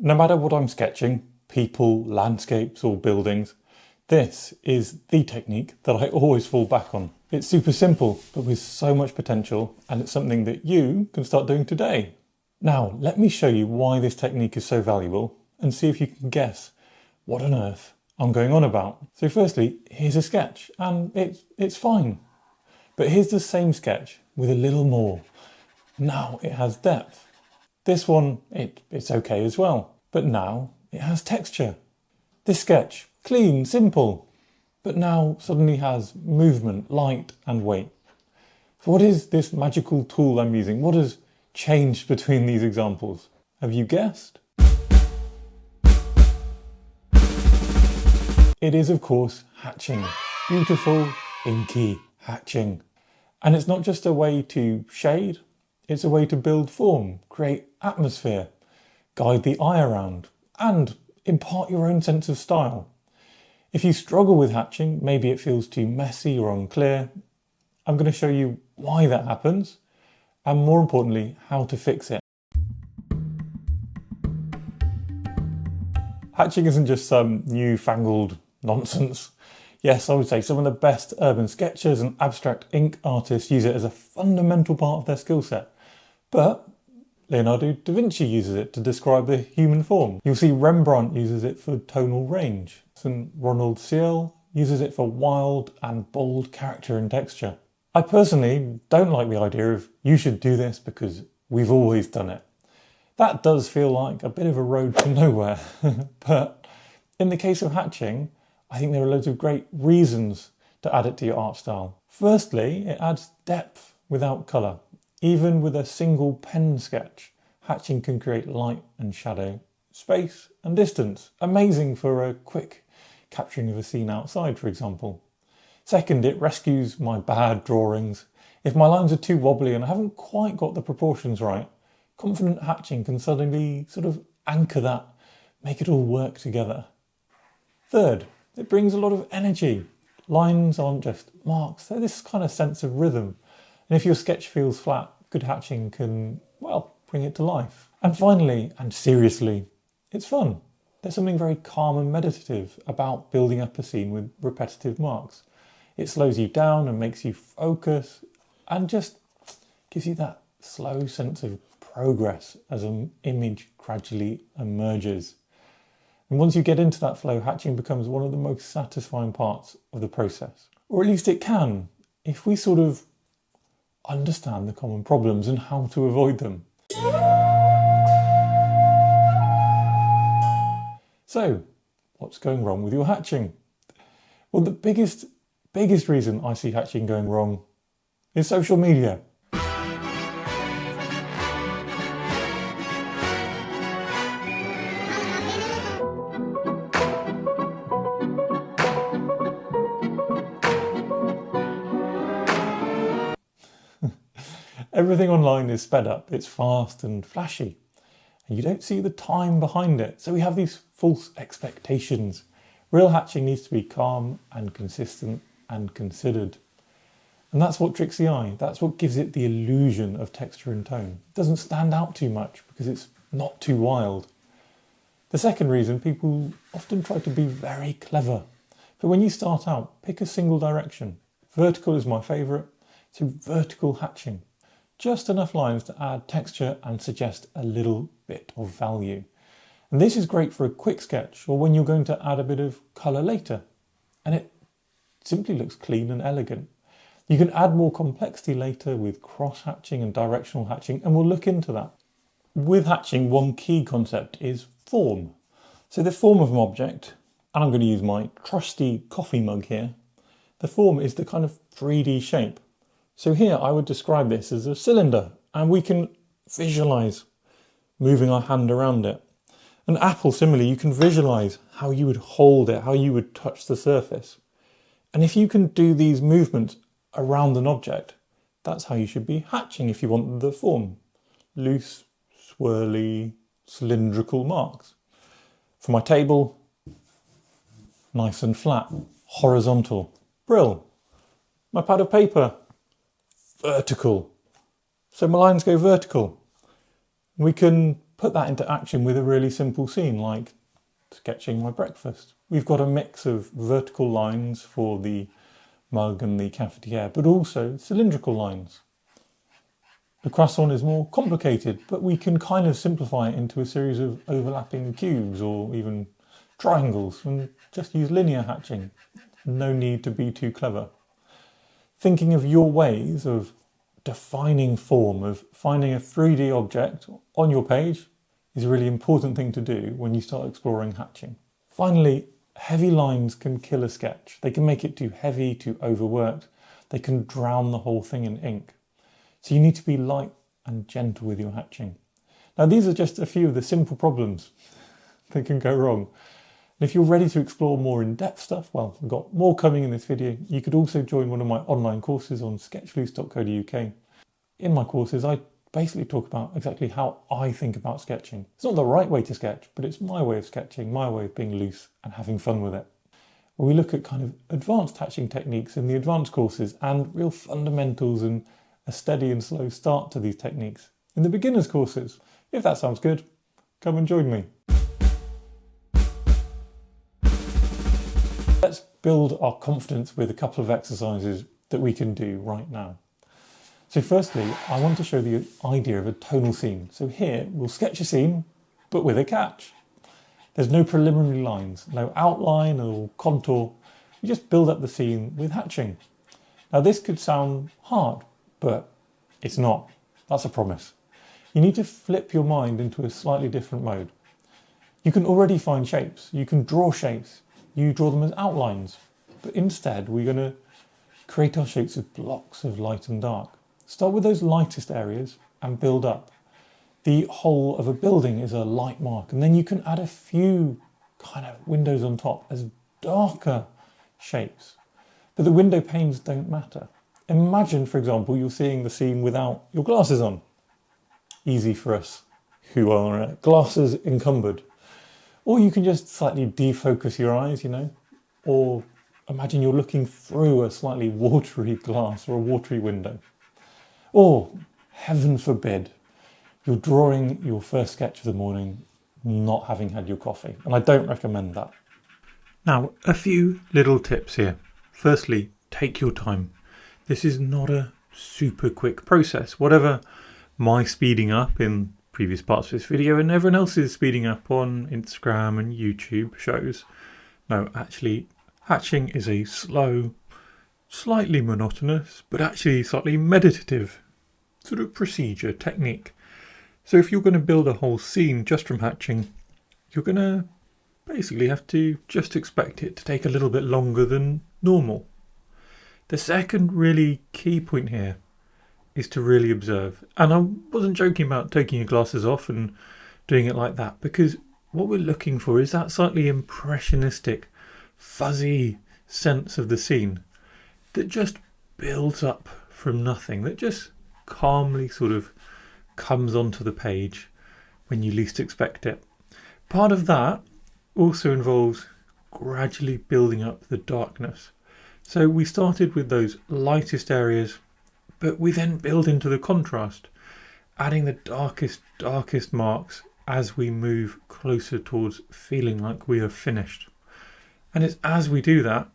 No matter what I'm sketching, people, landscapes or buildings, this is the technique that I always fall back on. It's super simple, but with so much potential, and it's something that you can start doing today. Now, let me show you why this technique is so valuable and see if you can guess what on earth I'm going on about. So firstly, here's a sketch and it's fine. But here's the same sketch with a little more. Now it has depth. This one, it's okay as well, but now it has texture. This sketch, clean, simple, but now suddenly has movement, light and weight. So what is this magical tool I'm using? What has changed between these examples? Have you guessed? It is, of course, hatching. Beautiful, inky hatching. And it's not just a way to shade, it's a way to build form, create atmosphere, guide the eye around, and impart your own sense of style. If you struggle with hatching, maybe it feels too messy or unclear, I'm going to show you why that happens, and more importantly, how to fix it. Hatching isn't just some newfangled nonsense. Yes, I would say some of the best urban sketchers and abstract ink artists use it as a fundamental part of their skill set. But Leonardo da Vinci uses it to describe the human form. You'll see Rembrandt uses it for tonal range. St. Ronald Searle uses it for wild and bold character and texture. I personally don't like the idea of you should do this because we've always done it. That does feel like a bit of a road to nowhere. But in the case of hatching, I think there are loads of great reasons to add it to your art style. Firstly, it adds depth without colour. Even with a single pen sketch, hatching can create light and shadow, space and distance. Amazing for a quick capturing of a scene outside, for example. Second, it rescues my bad drawings. If my lines are too wobbly and I haven't quite got the proportions right, confident hatching can suddenly sort of anchor that, make it all work together. Third, it brings a lot of energy. Lines aren't just marks, they're this kind of sense of rhythm. And if your sketch feels flat, good hatching can, well, bring it to life. And finally, and seriously, it's fun. There's something very calm and meditative about building up a scene with repetitive marks. It slows you down and makes you focus and just gives you that slow sense of progress as an image gradually emerges. And once you get into that flow, hatching becomes one of the most satisfying parts of the process. Or at least it can, if we sort of understand the common problems and how to avoid them. So, what's going wrong with your hatching? Well, the biggest reason I see hatching going wrong is social media. Everything online is sped up, it's fast and flashy, and you don't see the time behind it, so we have these false expectations. Real hatching needs to be calm and consistent and considered. And that's what tricks the eye, that's what gives it the illusion of texture and tone. It doesn't stand out too much because it's not too wild. The second reason, people often try to be very clever. But when you start out, pick a single direction. Vertical is my favourite, so vertical hatching. Just enough lines to add texture and suggest a little bit of value. And this is great for a quick sketch or when you're going to add a bit of colour later. And it simply looks clean and elegant. You can add more complexity later with cross-hatching and directional hatching, and we'll look into that. With hatching, one key concept is form. So the form of an object, and I'm going to use my trusty coffee mug here, the form is the kind of 3D shape. So here I would describe this as a cylinder, and we can visualise moving our hand around it. An apple, similarly, you can visualise how you would hold it, how you would touch the surface. And if you can do these movements around an object, that's how you should be hatching if you want the form. Loose, swirly, cylindrical marks. For my table, nice and flat, horizontal. Brill. My pad of paper, vertical. So my lines go vertical. We can put that into action with a really simple scene like sketching my breakfast. We've got a mix of vertical lines for the mug and the cafetiere, but also cylindrical lines. The croissant is more complicated, but we can kind of simplify it into a series of overlapping cubes or even triangles and just use linear hatching. No need to be too clever. Thinking of your ways of defining form, of finding a 3D object on your page is a really important thing to do when you start exploring hatching. Finally, heavy lines can kill a sketch. They can make it too heavy, too overworked. They can drown the whole thing in ink. So you need to be light and gentle with your hatching. Now these are just a few of the simple problems that can go wrong. And if you're ready to explore more in-depth stuff, well, we've got more coming in this video. You could also join one of my online courses on sketchloose.co.uk. In my courses, I basically talk about exactly how I think about sketching. It's not the right way to sketch, but it's my way of sketching, my way of being loose and having fun with it. Where we look at kind of advanced hatching techniques in the advanced courses and real fundamentals and a steady and slow start to these techniques in the beginners courses. If that sounds good, come and join me. Let's build our confidence with a couple of exercises that we can do right now. So firstly, I want to show the idea of a tonal scene. So here we'll sketch a scene, but with a catch. There's no preliminary lines, no outline or contour. You just build up the scene with hatching. Now this could sound hard, but it's not. That's a promise. You need to flip your mind into a slightly different mode. You can already find shapes. You can draw shapes. You draw them as outlines. But instead, we're going to create our shapes with blocks of light and dark. Start with those lightest areas and build up. The whole of a building is a light mark, and then you can add a few kind of windows on top as darker shapes. But the window panes don't matter. Imagine, for example, you're seeing the scene without your glasses on. Easy for us who are glasses encumbered. Or you can just slightly defocus your eyes, or imagine you're looking through a slightly watery glass or a watery window. Or, heaven forbid, you're drawing your first sketch of the morning not having had your coffee. And I don't recommend that. Now, a few little tips here. Firstly, take your time. This is not a super quick process. Whatever my speeding up in previous parts of this video and everyone else's speeding up on Instagram and YouTube shows. No, actually, hatching is a slow, slightly monotonous, but actually slightly meditative sort of procedure, technique. So if you're going to build a whole scene just from hatching, you're going to basically have to just expect it to take a little bit longer than normal. The second really key point here is to really observe. And I wasn't joking about taking your glasses off and doing it like that, because what we're looking for is that slightly impressionistic, fuzzy sense of the scene that just builds up from nothing, that just calmly sort of comes onto the page when you least expect it. Part of that also involves gradually building up the darkness. So we started with those lightest areas, but we then build into the contrast, adding the darkest marks as we move closer towards feeling like we are finished. And it's as we do that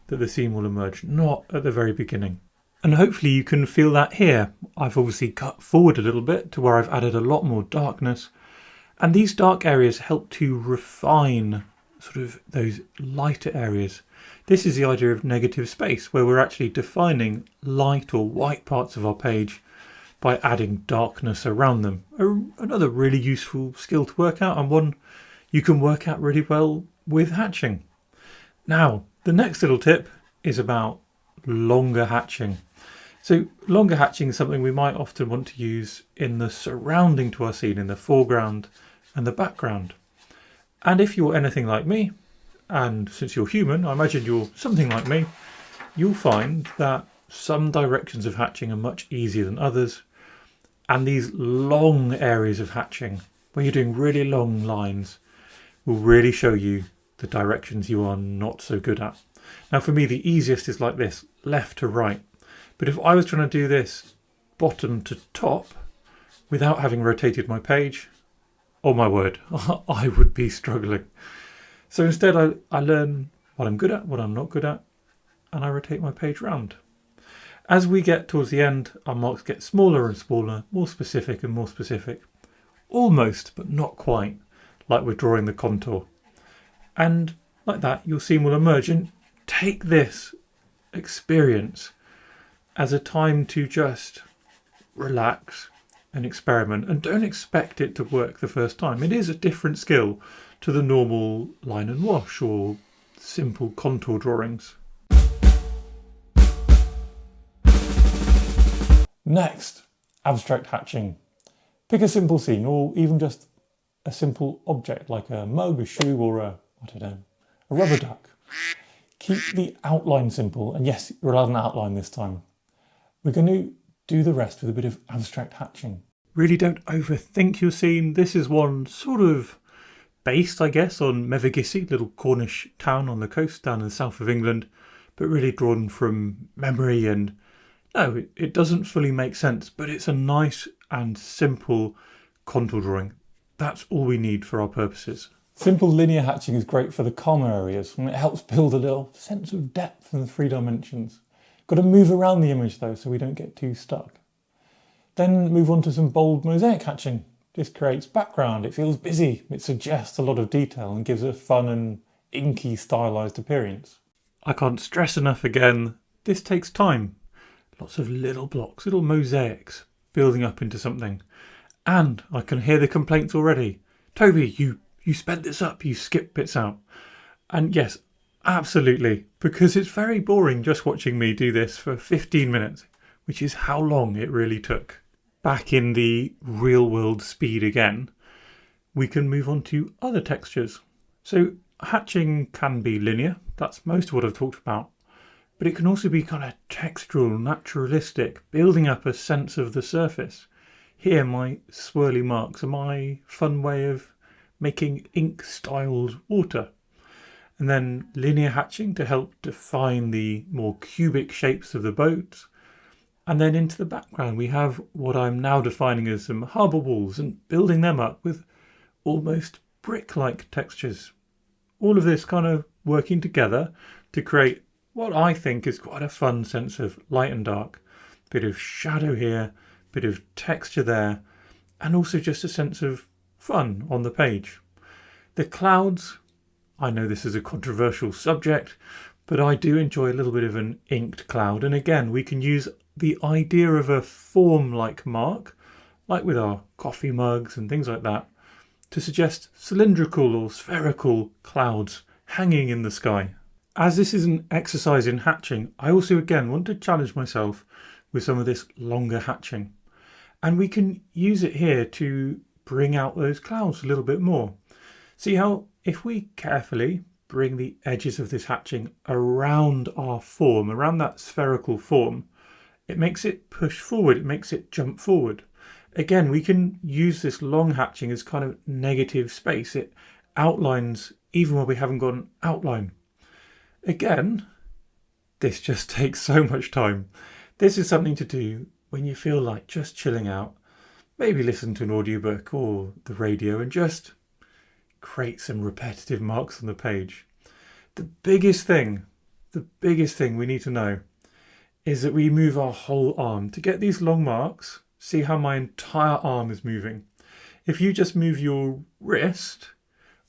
that the scene will emerge, not at the very beginning. And hopefully you can feel that here. I've obviously cut forward a little bit to where I've added a lot more darkness. And these dark areas help to refine sort of those lighter areas. This is the idea of negative space, where we're actually defining light or white parts of our page by adding darkness around them. Another really useful skill to work out, and one you can work out really well with hatching. Now, the next little tip is about longer hatching. So longer hatching is something we might often want to use in the surrounding to our scene, in the foreground and the background. And if you're anything like me, and since you're human, I imagine you're something like me, you'll find that some directions of hatching are much easier than others. And these long areas of hatching, where you're doing really long lines, will really show you the directions you are not so good at. Now for me, the easiest is like this, left to right. But if I was trying to do this bottom to top, without having rotated my page, Oh my word, I would be struggling. So instead I learn what I'm good at, what I'm not good at, and I rotate my page round. As we get towards the end, our marks get smaller and smaller, more specific and more specific. Almost, but not quite, like we're drawing the contour. And like that, your scene will emerge. And take this experience as a time to just relax and experiment, and don't expect it to work the first time. It is a different skill to the normal line and wash or simple contour drawings. Next, abstract hatching. Pick a simple scene, or even just a simple object like a mug, a shoe, or a rubber duck. Keep the outline simple, and yes, you're allowed an outline this time. We're going to do the rest with a bit of abstract hatching. Really don't overthink your scene. This is one sort of based, I guess, on Mevagissey, little Cornish town on the coast down in the south of England, but really drawn from memory. And no, it doesn't fully make sense, but it's a nice and simple contour drawing. That's all we need for our purposes. Simple linear hatching is great for the calmer areas, and it helps build a little sense of depth in the 3 dimensions. Got to move around the image though, so we don't get too stuck. Then move on to some bold mosaic hatching. This creates background, it feels busy, it suggests a lot of detail and gives a fun and inky stylized appearance. I can't stress enough again, this takes time. Lots of little blocks, little mosaics building up into something. And I can hear the complaints already. Toby, you sped this up, you skipped bits out. And yes, absolutely, because it's very boring just watching me do this for 15 minutes, which is how long it really took. Back in the real world speed again, we can move on to other textures. So hatching can be linear, that's most of what I've talked about, but it can also be kind of textural, naturalistic, building up a sense of the surface. Here my swirly marks are my fun way of making ink styled water. And then linear hatching to help define the more cubic shapes of the boat. And then into the background we have what I'm now defining as some harbour walls and building them up with almost brick-like textures. All of this kind of working together to create what I think is quite a fun sense of light and dark. Bit of shadow here, bit of texture there, and also just a sense of fun on the page. The clouds, I know this is a controversial subject, but I do enjoy a little bit of an inked cloud. And again, we can use the idea of a form-like mark, like with our coffee mugs and things like that, to suggest cylindrical or spherical clouds hanging in the sky. As this is an exercise in hatching, I also again want to challenge myself with some of this longer hatching. And we can use it here to bring out those clouds a little bit more. See how if we carefully bring the edges of this hatching around our form, around that spherical form, it makes it push forward, it makes it jump forward. Again, we can use this long hatching as kind of negative space. It outlines even where we haven't got an outline. Again, this just takes so much time. This is something to do when you feel like just chilling out. Maybe listen to an audiobook or the radio and just create some repetitive marks on the page. The biggest thing we need to know is that we move our whole arm. To get these long marks, see how my entire arm is moving. If you just move your wrist,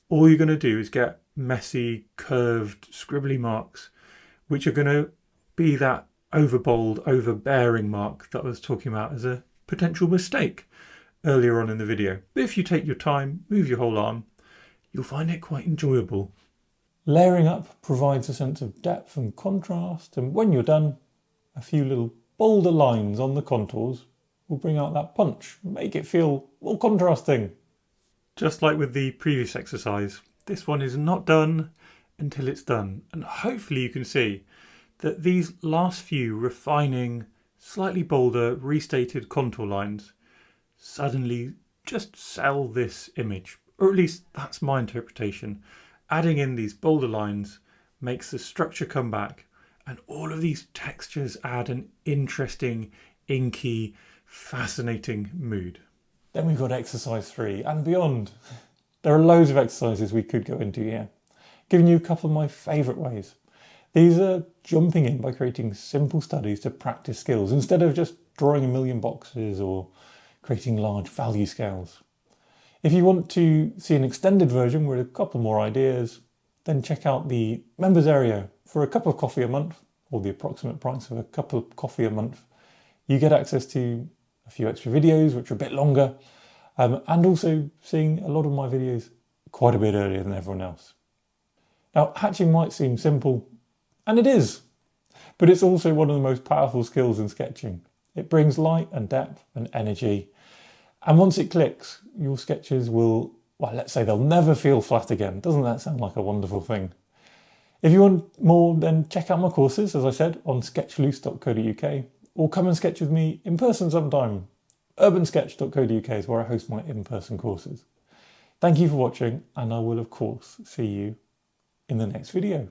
all you're going to do is get messy, curved, scribbly marks, which are going to be that overbold, overbearing mark that I was talking about as a potential mistake earlier on in the video. But if you take your time, move your whole arm, you'll find it quite enjoyable. Layering up provides a sense of depth and contrast, and when you're done, a few little bolder lines on the contours will bring out that punch, make it feel more contrasting. Just like with the previous exercise, this one is not done until it's done, and hopefully you can see that these last few refining, slightly bolder, restated contour lines suddenly just sell this image, or at least that's my interpretation. Adding in these bolder lines makes the structure come back, and all of these textures add an interesting, inky, fascinating mood. Then we've got exercise 3 and beyond. There are loads of exercises we could go into here, giving you a couple of my favourite ways. These are jumping in by creating simple studies to practice skills instead of just drawing a million boxes or creating large value scales. If you want to see an extended version with a couple more ideas, then check out the members area. For a cup of coffee a month, or the approximate price of a cup of coffee a month, you get access to a few extra videos which are a bit longer, and also seeing a lot of my videos quite a bit earlier than everyone else. Now, hatching might seem simple, and it is, but it's also one of the most powerful skills in sketching. It brings light and depth and energy, and once it clicks, your sketches will, well, let's say they'll never feel flat again. Doesn't that sound like a wonderful thing? If you want more, then check out my courses, as I said, on sketchloose.co.uk, or come and sketch with me in person sometime. urbansketch.co.uk is where I host my in-person courses. Thank you for watching, and I will of course see you in the next video.